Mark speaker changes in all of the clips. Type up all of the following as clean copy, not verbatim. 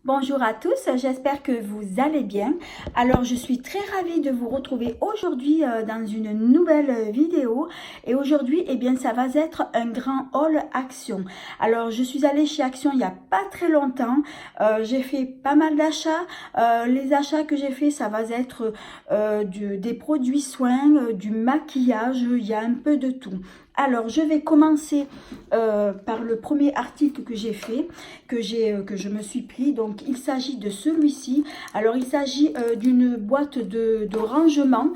Speaker 1: Bonjour à tous, j'espère que vous allez bien. Alors, je suis très ravie de vous retrouver aujourd'hui dans une nouvelle vidéo. Et aujourd'hui, eh bien, ça va être un grand haul Action. Alors, je suis allée chez Action il n'y a pas très longtemps. J'ai fait pas mal d'achats. Les achats que j'ai fait, ça va être des produits soins, du maquillage, il y a un peu de tout. Alors, je vais commencer par le premier article que j'ai fait, que je me suis pris. Donc, il s'agit de celui-ci. Alors, il s'agit d'une boîte de rangement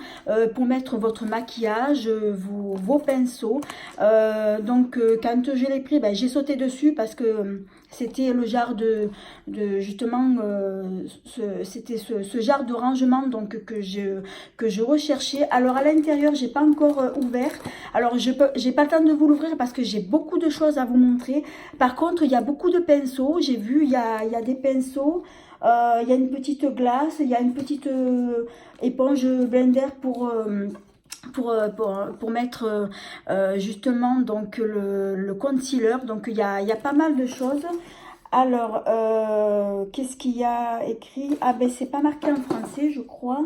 Speaker 1: pour mettre votre maquillage, vos pinceaux. Quand je l'ai pris, ben, j'ai sauté dessus parce que c'était le genre justement, c'était ce genre de rangement donc que je recherchais. Alors, à l'intérieur, j'ai pas encore ouvert. Alors, j'ai pas le temps de vous l'ouvrir parce que j'ai beaucoup de choses à vous montrer. Par contre, il y a beaucoup de pinceaux. J'ai vu, il y a des pinceaux. Il y a une petite glace. Il y a une petite éponge blender pour mettre justement donc le concealer. Donc, il y a pas mal de choses. Alors, qu'est-ce qu'il y a écrit? Ah ben, c'est pas marqué en français, je crois.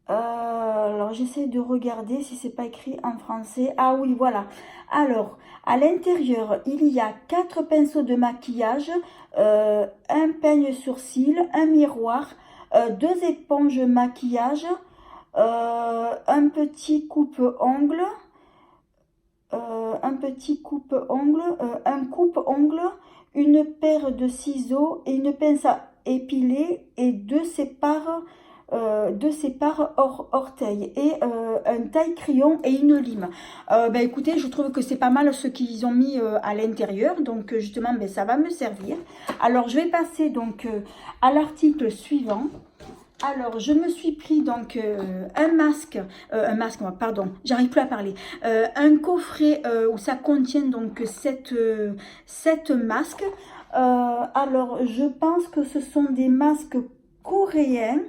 Speaker 1: Alors, j'essaie de regarder si c'est pas écrit en français. Ah oui, voilà. Alors, à l'intérieur, il y a 4 pinceaux de maquillage, un peigne sourcil, un miroir, 2 éponges maquillage, un petit coupe-ongle, un coupe-ongle, une paire de ciseaux et une pince à épiler et deux sépares orteils et un taille-crayon et une lime. Écoutez, je trouve que c'est pas mal ce qu'ils ont mis à l'intérieur, donc justement ben, ça va me servir. Alors je vais passer donc à l'article suivant. Alors, je me suis pris donc pardon, j'arrive plus à parler. Un coffret où ça contient donc 7 masques. Alors, je pense que ce sont des masques coréens.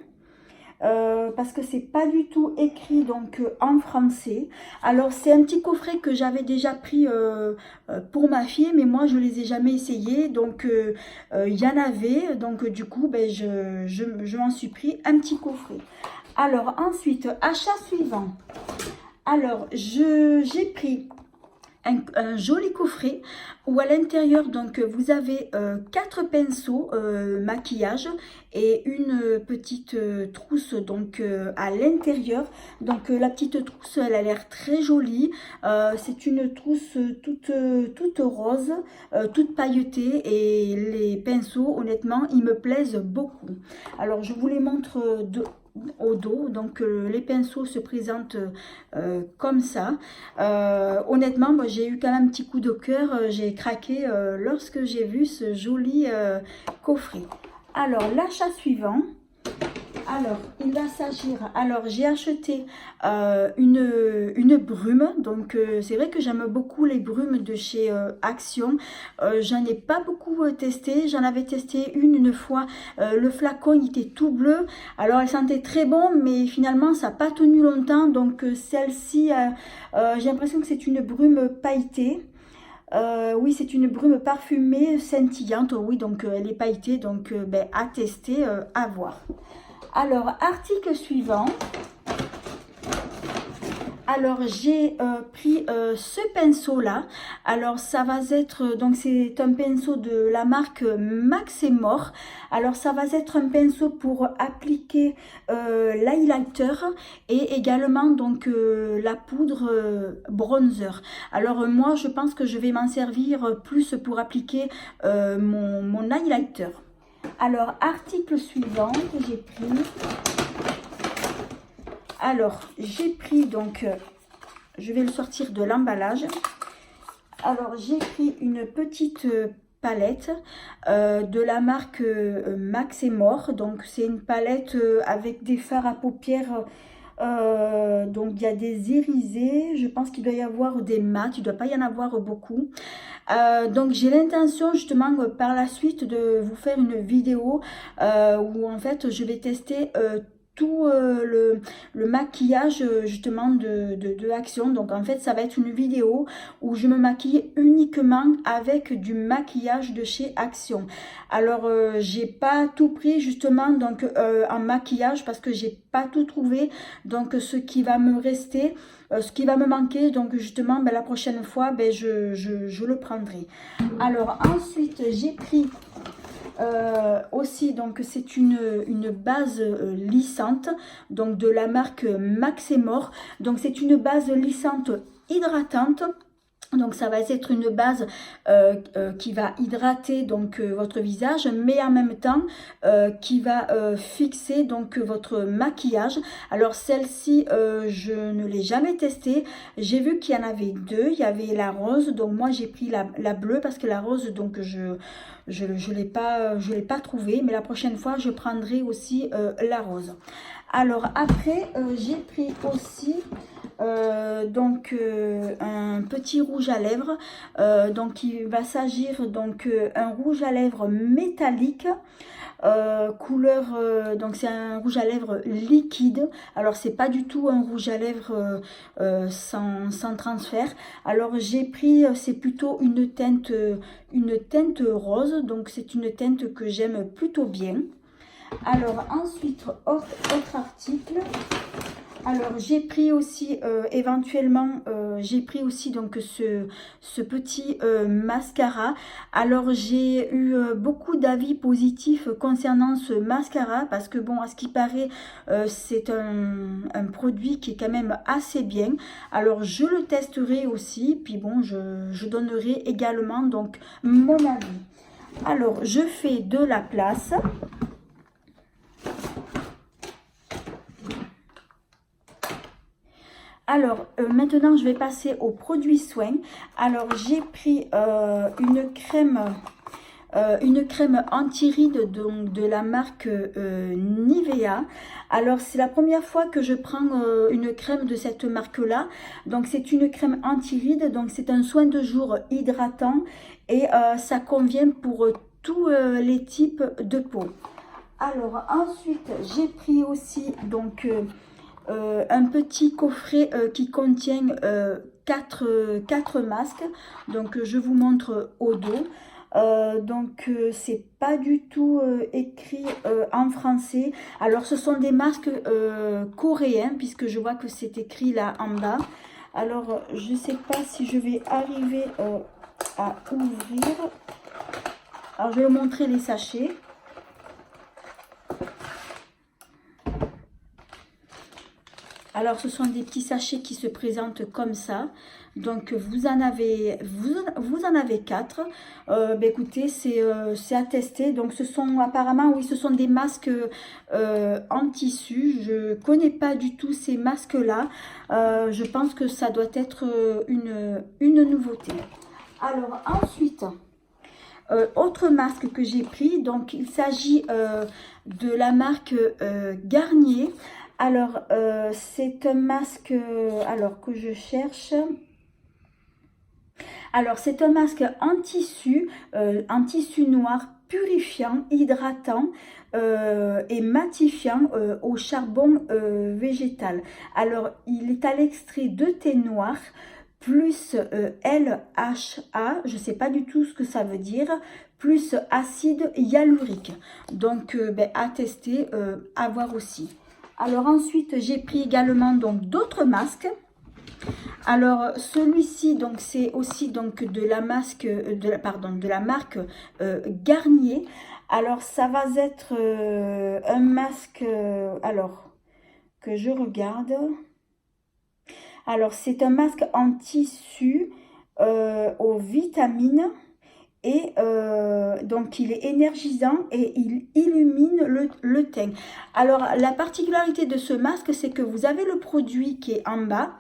Speaker 1: Parce que c'est pas du tout écrit donc en français. Alors c'est un petit coffret que j'avais déjà pris pour ma fille, mais moi je les ai jamais essayés, donc il y en avait, donc du coup ben, je m'en suis pris un petit coffret. Alors ensuite, achat suivant. Alors j'ai pris un joli coffret où à l'intérieur donc vous avez 4 pinceaux maquillage et une petite trousse donc à l'intérieur. Donc la petite trousse elle a l'air très jolie. C'est une trousse toute rose, toute pailletée, et les pinceaux honnêtement ils me plaisent beaucoup. Alors je vous les montre au dos. Donc les pinceaux se présentent comme ça. Honnêtement, moi, j'ai eu quand même un petit coup de cœur, j'ai craqué lorsque j'ai vu ce joli coffret. Alors, l'achat suivant. Alors, il va s'agir. Alors, j'ai acheté une brume. Donc, c'est vrai que j'aime beaucoup les brumes de chez Action. J'en ai pas beaucoup testé. J'en avais testé une fois. Le flacon il était tout bleu. Alors, elle sentait très bon, mais finalement, ça n'a pas tenu longtemps. Donc, celle-ci, j'ai l'impression que c'est une brume pailletée. Oui, c'est une brume parfumée scintillante. Oui, donc elle est pailletée. Donc, ben, à tester, à voir. Alors, article suivant. Alors, j'ai pris ce pinceau-là. Alors, ça va être, donc c'est un pinceau de la marque Max et More. Alors, ça va être un pinceau pour appliquer l'highlighter et également donc la poudre bronzer. Alors, moi, je pense que je vais m'en servir plus pour appliquer mon highlighter. Alors, article suivant que j'ai pris. Alors, j'ai pris donc, je vais le sortir de l'emballage. Alors, j'ai pris une petite palette de la marque Max et More. Donc, c'est une palette avec des fards à paupières. Donc, il y a des irisés. Je pense qu'il doit y avoir des mats. Il ne doit pas y en avoir beaucoup. Donc j'ai l'intention justement par la suite de vous faire une vidéo où en fait je vais tester tout le maquillage justement de Action. Donc en fait ça va être une vidéo où je me maquille uniquement avec du maquillage de chez Action. Alors j'ai pas tout pris justement donc en maquillage parce que j'ai pas tout trouvé. Donc ce qui va me rester, ce qui va me manquer, donc justement ben, la prochaine fois ben, je le prendrai. Alors ensuite j'ai pris aussi, donc c'est une base lissante, donc de la marque Maxemore. Donc c'est une base lissante hydratante. Donc ça va être une base qui va hydrater donc votre visage, mais en même temps qui va fixer donc votre maquillage. Alors celle-ci je ne l'ai jamais testée. J'ai vu qu'il y en avait deux. Il y avait la rose, donc moi j'ai pris la bleue parce que la rose donc je l'ai pas trouvée, mais la prochaine fois je prendrai aussi la rose. Alors après j'ai pris aussi un petit rouge à lèvres, donc il va s'agir donc un rouge à lèvres métallique, couleur donc c'est un rouge à lèvres liquide. Alors c'est pas du tout un rouge à lèvres sans transfert. Alors j'ai pris, c'est plutôt une teinte rose, donc c'est une teinte que j'aime plutôt bien. Alors ensuite autre article. Alors j'ai pris aussi éventuellement j'ai pris aussi donc ce petit mascara. Alors j'ai eu beaucoup d'avis positifs concernant ce mascara parce que bon, à ce qui paraît c'est un produit qui est quand même assez bien. Alors je le testerai aussi, puis bon je donnerai également donc mon avis. Alors je fais de la place. Alors maintenant je vais passer aux produits soins. Alors j'ai pris une crème anti-rides de la marque Nivea. Alors c'est la première fois que je prends une crème de cette marque là. Donc c'est une crème anti-rides, donc c'est un soin de jour hydratant et ça convient pour tous les types de peau. Alors ensuite j'ai pris aussi donc un petit coffret qui contient 4 masques. Donc je vous montre au dos. C'est pas du tout écrit en français. Alors ce sont des masques coréens puisque je vois que c'est écrit là en bas. Alors je sais pas si je vais arriver à ouvrir. Alors je vais vous montrer les sachets. Alors ce sont des petits sachets qui se présentent comme ça. Donc vous en avez 4. Écoutez, c'est à tester. Donc ce sont apparemment, oui, ce sont des masques en tissu. Je connais pas du tout ces masques là. Je pense que ça doit être une nouveauté. Alors ensuite, autre masque que j'ai pris, donc il s'agit de la marque Garnier. Alors c'est un masque alors que je cherche. Alors c'est un masque en tissu noir purifiant, hydratant et matifiant au charbon végétal. Alors il est à l'extrait de thé noir plus LHA, je ne sais pas du tout ce que ça veut dire, plus acide hyaluronique. Donc à tester, à voir aussi. Alors ensuite j'ai pris également donc d'autres masques. Alors celui-ci donc c'est aussi donc de la marque Garnier. Alors ça va être un masque alors que je regarde. Alors c'est un masque en tissu aux vitamines. Et donc il est énergisant et il illumine le teint. Alors la particularité de ce masque, c'est que vous avez le produit qui est en bas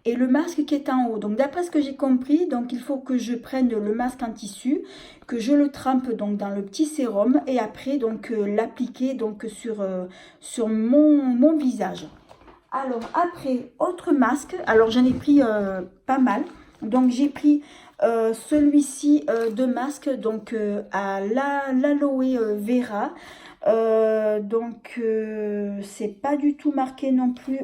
Speaker 1: et le masque qui est en haut. Donc d'après ce que j'ai compris, donc il faut que je prenne le masque en tissu, que je le trempe donc dans le petit sérum et après donc l'appliquer donc sur mon visage. Alors après, autre masque, alors j'en ai pris pas mal. Donc j'ai pris celui-ci de masque, donc à l'aloe vera. C'est pas du tout marqué non plus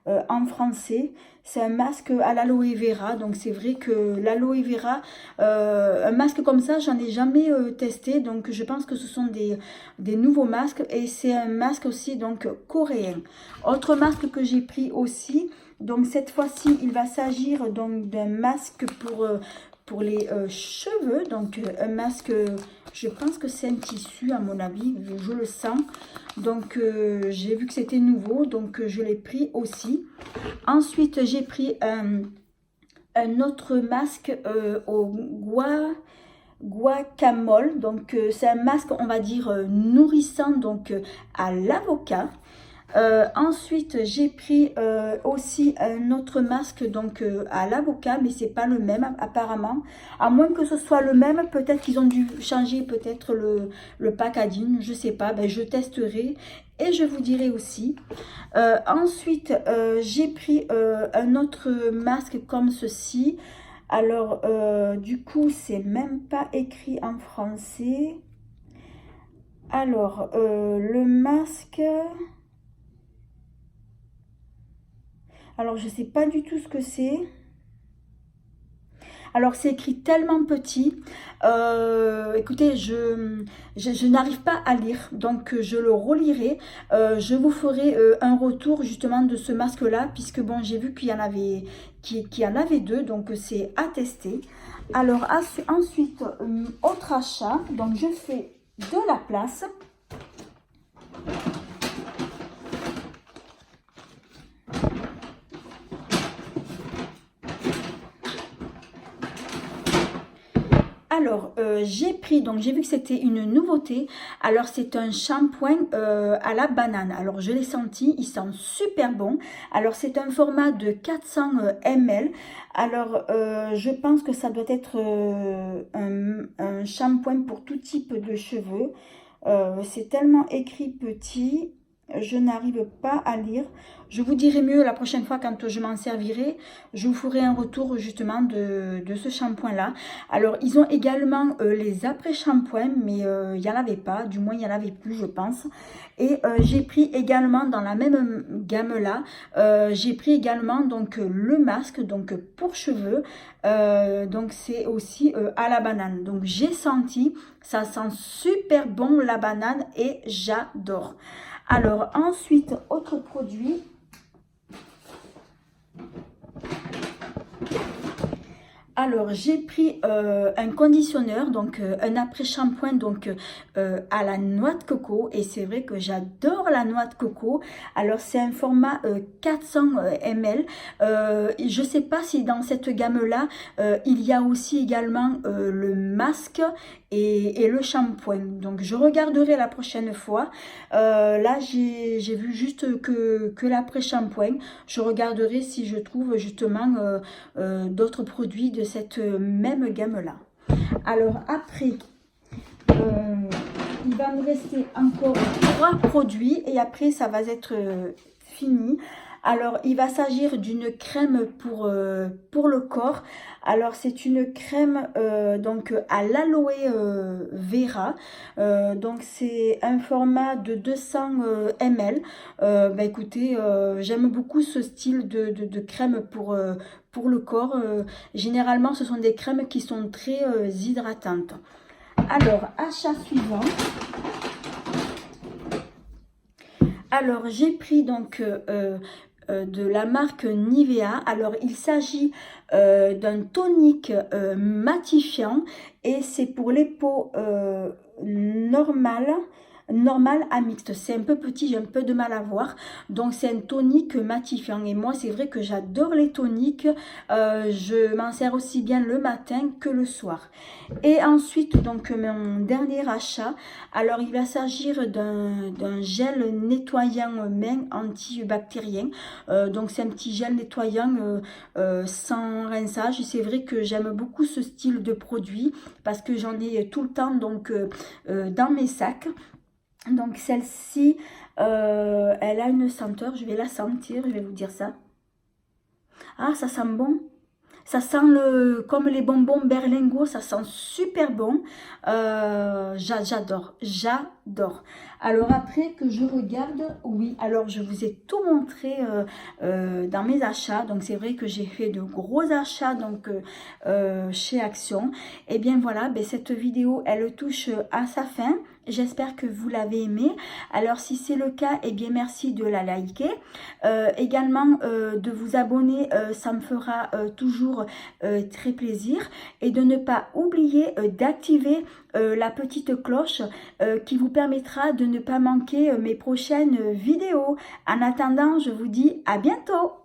Speaker 1: en français. C'est un masque à l'aloe vera, donc c'est vrai que l'aloe vera, un masque comme ça, j'en ai jamais testé, donc je pense que ce sont des nouveaux masques, et c'est un masque aussi donc coréen. Autre masque que j'ai pris aussi, donc cette fois-ci, il va s'agir donc d'un masque pour les cheveux, donc un masque, je pense que c'est un tissu à mon avis, je le sens. Donc j'ai vu que c'était nouveau, donc je l'ai pris aussi. Ensuite j'ai pris un autre masque au guacamole, donc c'est un masque on va dire nourrissant, donc à l'avocat. Ensuite j'ai pris aussi un autre masque donc à l'avocat, mais c'est pas le même apparemment, à moins que ce soit le même, peut-être qu'ils ont dû changer peut-être le packaging, je sais pas, ben, je testerai et je vous dirai aussi. Ensuite j'ai pris un autre masque comme ceci. Alors du coup c'est même pas écrit en français. Alors le masque, alors je sais pas du tout ce que c'est. Alors c'est écrit tellement petit, écoutez, je n'arrive pas à lire, donc je le relirai. Je vous ferai un retour justement de ce masque là, puisque bon, j'ai vu qu'il y en avait, qu'il y en avait deux, donc c'est à tester. Alors ensuite, autre achat, donc je fais de la place. Alors, j'ai pris, donc j'ai vu que c'était une nouveauté. Alors, c'est un shampoing à la banane. Alors, je l'ai senti, il sent super bon. Alors, c'est un format de 400 ml. Alors, je pense que ça doit être un shampoing pour tout type de cheveux. C'est tellement écrit petit, je n'arrive pas à lire. Je vous dirai mieux la prochaine fois quand je m'en servirai. Je vous ferai un retour justement de ce shampoing là. Alors ils ont également les après-shampoings, mais il n'y en avait pas, du moins il n'y en avait plus je pense. Et j'ai pris également dans la même gamme là, j'ai pris également donc le masque donc pour cheveux. Donc c'est aussi à la banane. Donc j'ai senti, ça sent super bon la banane et j'adore. Alors ensuite, autre produit. Alors j'ai pris un conditionneur, donc un après-shampoing donc à la noix de coco, et c'est vrai que j'adore la noix de coco. Alors c'est un format 400 ml. Je sais pas si dans cette gamme là il y a aussi également le masque et le shampoing, donc je regarderai la prochaine fois. Là j'ai vu juste que l'après-shampoing. Je regarderai si je trouve justement d'autres produits de cette même gamme là. Alors après il va me rester encore 3 produits et après ça va être fini. Alors il va s'agir d'une crème pour le corps. Alors c'est une crème donc à l'aloe vera. Donc c'est un format de 200 ml. Bah écoutez, j'aime beaucoup ce style de crème pour le corps. Généralement ce sont des crèmes qui sont très hydratantes. Alors achat suivant. Alors j'ai pris donc de la marque Nivea. Alors il s'agit d'un tonique matifiant et c'est pour les peaux normales à mixte. C'est un peu petit, j'ai un peu de mal à voir, donc c'est un tonique matifiant et moi c'est vrai que j'adore les toniques. Je m'en sers aussi bien le matin que le soir. Et ensuite donc mon dernier achat, alors il va s'agir d'un gel nettoyant main antibactérien. Donc c'est un petit gel nettoyant sans rinçage. C'est vrai que j'aime beaucoup ce style de produit parce que j'en ai tout le temps donc dans mes sacs. Donc celle-ci, elle a une senteur, je vais la sentir, je vais vous dire ça. Ah, ça sent bon. Ça sent comme les bonbons berlingots, ça sent super bon. J'adore, j'adore. Alors après que je regarde, oui, alors je vous ai tout montré dans mes achats. Donc c'est vrai que j'ai fait de gros achats donc chez Action. Et bien voilà, ben, cette vidéo, elle touche à sa fin. J'espère que vous l'avez aimée. Alors si c'est le cas, eh bien merci de la liker. Également de vous abonner, ça me fera toujours très plaisir. Et de ne pas oublier d'activer la petite cloche qui vous permettra de ne pas manquer mes prochaines vidéos. En attendant, je vous dis à bientôt.